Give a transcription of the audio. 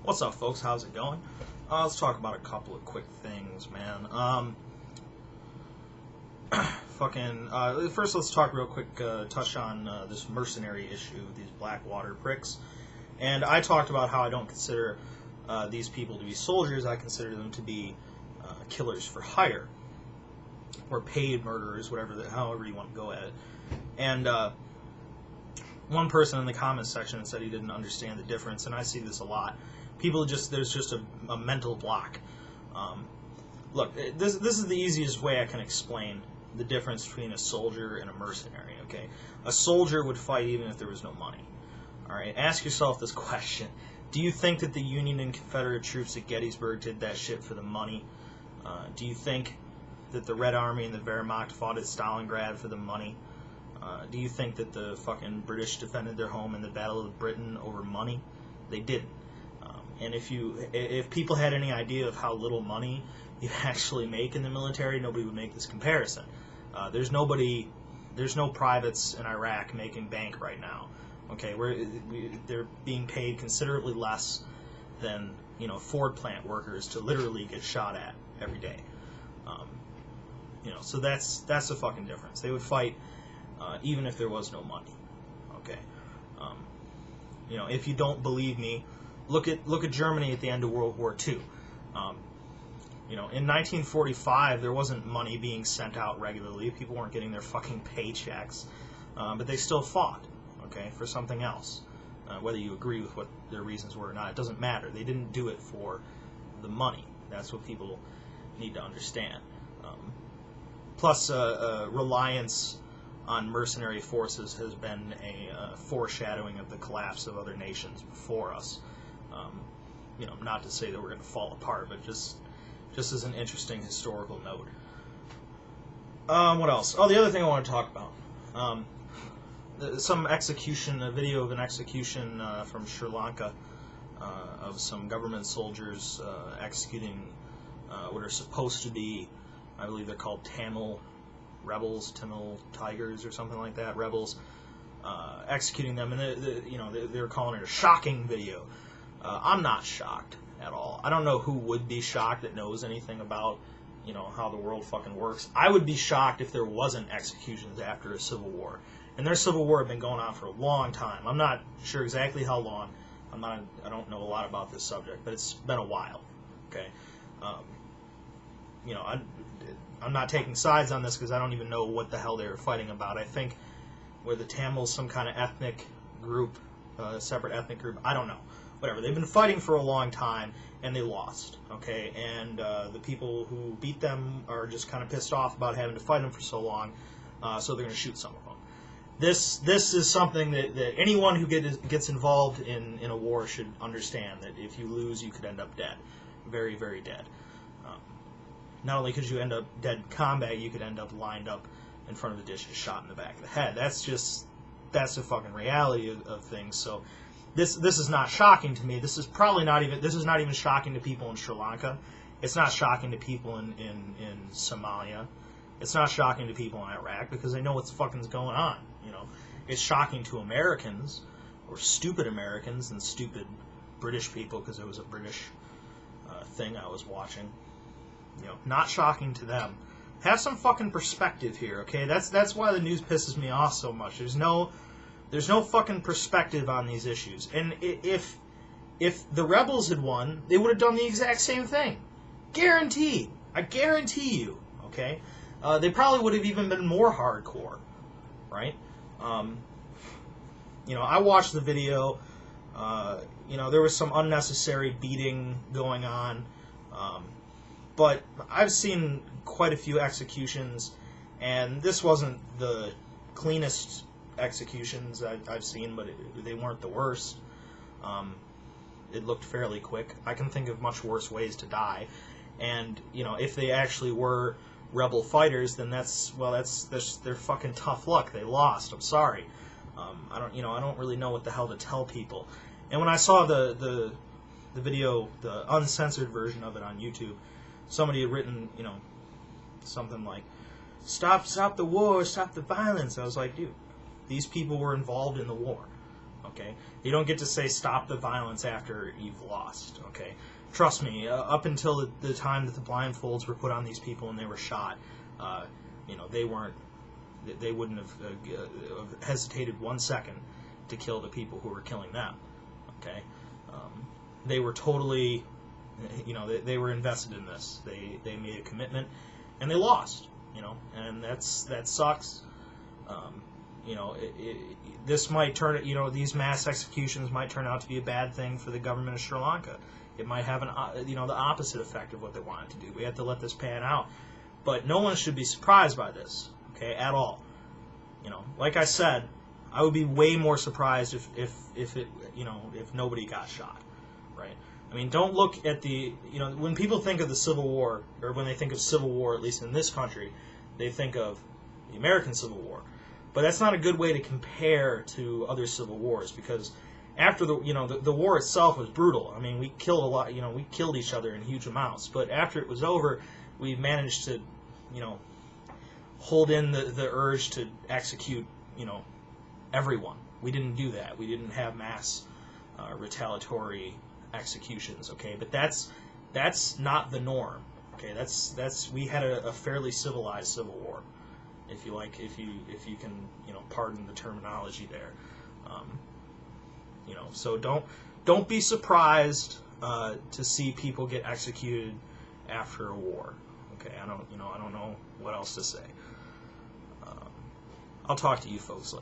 What's up, folks? How's it going? Let's talk about a couple of quick things, man. First, let's talk real quick, touch on this mercenary issue, these Blackwater pricks. And I talked about how I don't consider these people to be soldiers. I consider them to be killers for hire, or paid murderers, however you want to go at it. And one person in the comments section said he didn't understand the difference, and I see this a lot. There's just a mental block. Look, this is the easiest way I can explain the difference between a soldier and a mercenary, okay? A soldier would fight even if there was no money. Alright, ask yourself this question. Do you think that the Union and Confederate troops at Gettysburg did that shit for the money? Do you think that the Red Army and the Wehrmacht fought at Stalingrad for the money? Do you think that the fucking British defended their home in the Battle of Britain over money? They didn't. And if people had any idea of how little money you actually make in the military, nobody would make this comparison. There's no privates in Iraq making bank right now. Okay, they're being paid considerably less than Ford plant workers to literally get shot at every day. So that's the fucking difference. They would fight even if there was no money. Okay, if you don't believe me, look at Germany at the end of World War II. In 1945, there wasn't money being sent out regularly. People weren't getting their fucking paychecks, but they still fought, okay, for something else. Whether you agree with what their reasons were or not, it doesn't matter. They didn't do it for the money. That's what people need to understand. Plus, reliance on mercenary forces has been a foreshadowing of the collapse of other nations before us. Not to say that we're going to fall apart, but just as an interesting historical note. What else? Oh, the other thing I want to talk about. A video of an execution from Sri Lanka of some government soldiers executing what are supposed to be, I believe they're called Tamil rebels, Tamil tigers or something like that, rebels, executing them, and they're calling it a shocking video. I'm not shocked at all. I don't know who would be shocked that knows anything about, how the world fucking works. I would be shocked if there wasn't executions after a civil war. And their civil war had been going on for a long time. I'm not sure exactly how long. I don't know a lot about this subject, but it's been a while. Okay, I'm not taking sides on this because I don't even know what the hell they were fighting about. I think were the Tamils some kind of ethnic group, separate ethnic group. I don't know. Whatever. They've been fighting for a long time, and they lost. Okay, and the people who beat them are just kind of pissed off about having to fight them for so long, so they're going to shoot some of them. This is something that anyone who gets involved in a war should understand, that if you lose, you could end up dead. Very, very dead. Not only could you end up dead in combat, you could end up lined up in front of the dishes, shot in the back of the head. That's the fucking reality of things. So this is not shocking to me. This is not even shocking to people in Sri Lanka. It's not shocking to people in Somalia. It's not shocking to people in Iraq because they know what's fucking going on. It's shocking to Americans, or stupid Americans, and stupid British people, because it was a British thing I was watching. Not shocking to them. Have some fucking perspective here, okay? That's why the news pisses me off so much. There's no fucking perspective on these issues. And if the rebels had won, they would have done the exact same thing. Guaranteed. I guarantee you, okay? They probably would have even been more hardcore, right? I watched the video. There was some unnecessary beating going on. But I've seen quite a few executions, and this wasn't the cleanest executions I've seen, but they weren't the worst. It looked fairly quick. I can think of much worse ways to die. And, if they actually were rebel fighters, then that's their fucking tough luck. They lost. I'm sorry. I don't really know what the hell to tell people. And when I saw the video, the uncensored version of it on YouTube, somebody had written, something like, stop the war, stop the violence. I was like, dude, these people were involved in the war. Okay, you don't get to say stop the violence after you've lost. Okay, trust me. Up until the time that the blindfolds were put on these people and they were shot, they wouldn't have hesitated 1 second to kill the people who were killing them. Okay, they were totally, they were invested in this. They made a commitment, and they lost. And that sucks. This might turn, these mass executions might turn out to be a bad thing for the government of Sri Lanka. It might have the opposite effect of what they wanted to do. We have to let this pan out. But no one should be surprised by this, okay, at all. Like I said, I would be way more surprised if nobody got shot, right? I mean, don't look at when people think of the Civil War, or when they think of Civil War, at least in this country, they think of the American Civil War. But that's not a good way to compare to other civil wars, because after the war itself was brutal. I mean, we killed a lot. We killed each other in huge amounts. But after it was over, we managed to, hold in the urge to execute, everyone. We didn't do that. We didn't have mass retaliatory executions. Okay, but that's not the norm. Okay, we had a fairly civilized civil war. If you can, pardon the terminology there. So don't be surprised to see people get executed after a war. Okay, I don't know what else to say. I'll talk to you folks later.